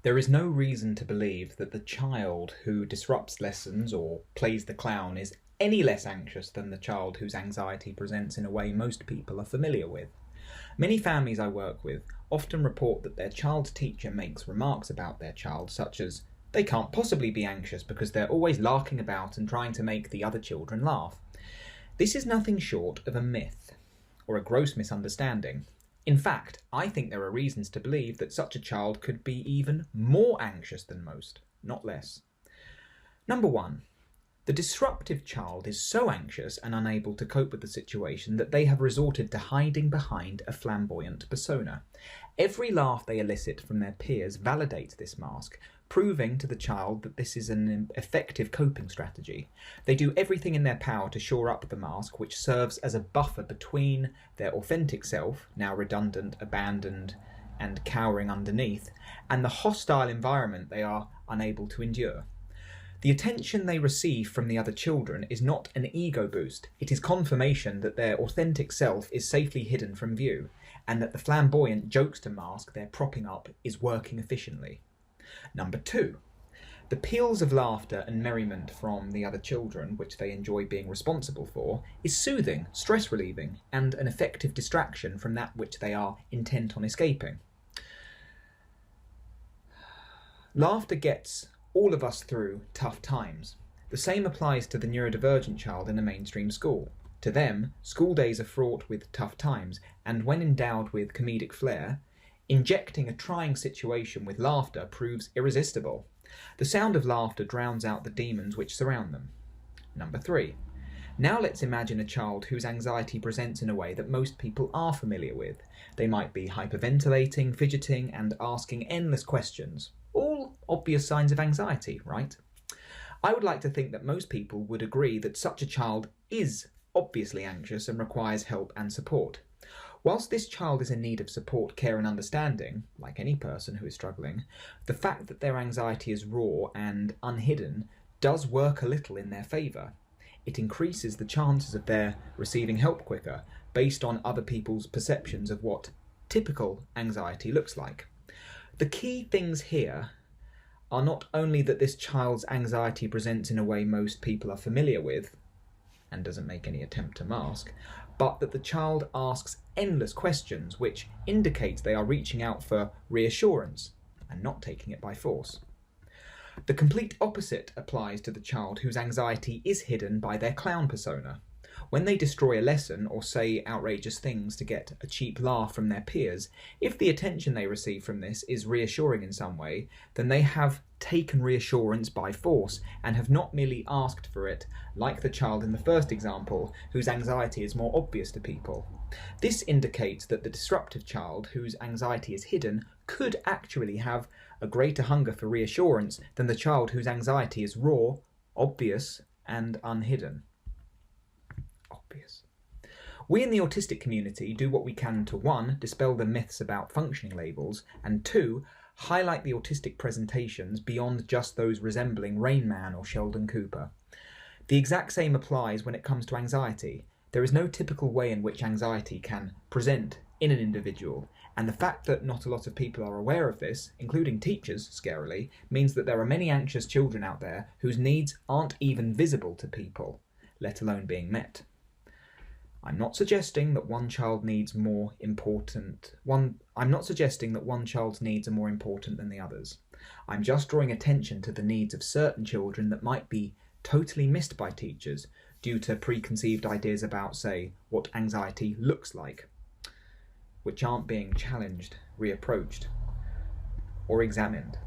There is no reason to believe that the child who disrupts lessons or plays the clown is any less anxious than the child whose anxiety presents in a way most people are familiar with. Many families I work with often report that their child's teacher makes remarks about their child, such as, "They can't possibly be anxious because they're always larking about and trying to make the other children laugh." This is nothing short of a myth, or a gross misunderstanding. In fact, I think there are reasons to believe that such a child could be even more anxious than most, not less. Number one, the disruptive child is so anxious and unable to cope with the situation that they have resorted to hiding behind a flamboyant persona. Every laugh they elicit from their peers validates this mask, proving to the child that this is an effective coping strategy. They do everything in their power to shore up the mask, which serves as a buffer between their authentic self, now redundant, abandoned, and cowering underneath, and the hostile environment they are unable to endure. The attention they receive from the other children is not an ego boost, it is confirmation that their authentic self is safely hidden from view, and that the flamboyant jokester mask they're propping up is working efficiently. Number two, the peals of laughter and merriment from the other children, which they enjoy being responsible for, is soothing, stress relieving, and an effective distraction from that which they are intent on escaping. Laughter gets all of us through tough times. The same applies to the neurodivergent child in a mainstream school. To them, school days are fraught with tough times, and when endowed with comedic flair, injecting a trying situation with laughter proves irresistible. The sound of laughter drowns out the demons which surround them. Number three. Now let's imagine a child whose anxiety presents in a way that most people are familiar with. They might be hyperventilating, fidgeting, and asking endless questions. All obvious signs of anxiety, right? I would like to think that most people would agree that such a child is obviously anxious and requires help and support. Whilst this child is in need of support, care and understanding, like any person who is struggling, the fact that their anxiety is raw and unhidden does work a little in their favour. It increases the chances of their receiving help quicker, based on other people's perceptions of what typical anxiety looks like. The key things here are not only that this child's anxiety presents in a way most people are familiar with, and doesn't make any attempt to mask, but that the child asks endless questions which indicate they are reaching out for reassurance and not taking it by force. The complete opposite applies to the child whose anxiety is hidden by their clown persona. When they destroy a lesson or say outrageous things to get a cheap laugh from their peers, if the attention they receive from this is reassuring in some way, then they have taken reassurance by force and have not merely asked for it, like the child in the first example, whose anxiety is more obvious to people. This indicates that the disruptive child, whose anxiety is hidden, could actually have a greater hunger for reassurance than the child whose anxiety is raw, obvious, and unhidden. Obvious. We in the autistic community do what we can to 1. Dispel the myths about functioning labels, and 2. Highlight the autistic presentations beyond just those resembling Rain Man or Sheldon Cooper. The exact same applies when it comes to anxiety. There is no typical way in which anxiety can present in an individual, and the fact that not a lot of people are aware of this, including teachers, scarily, means that there are many anxious children out there whose needs aren't even visible to people, let alone being met. I'm not suggesting that one child's needs are more important than the others. I'm just drawing attention to the needs of certain children that might be totally missed by teachers due to preconceived ideas about, say, what anxiety looks like, which aren't being challenged, reapproached, or examined.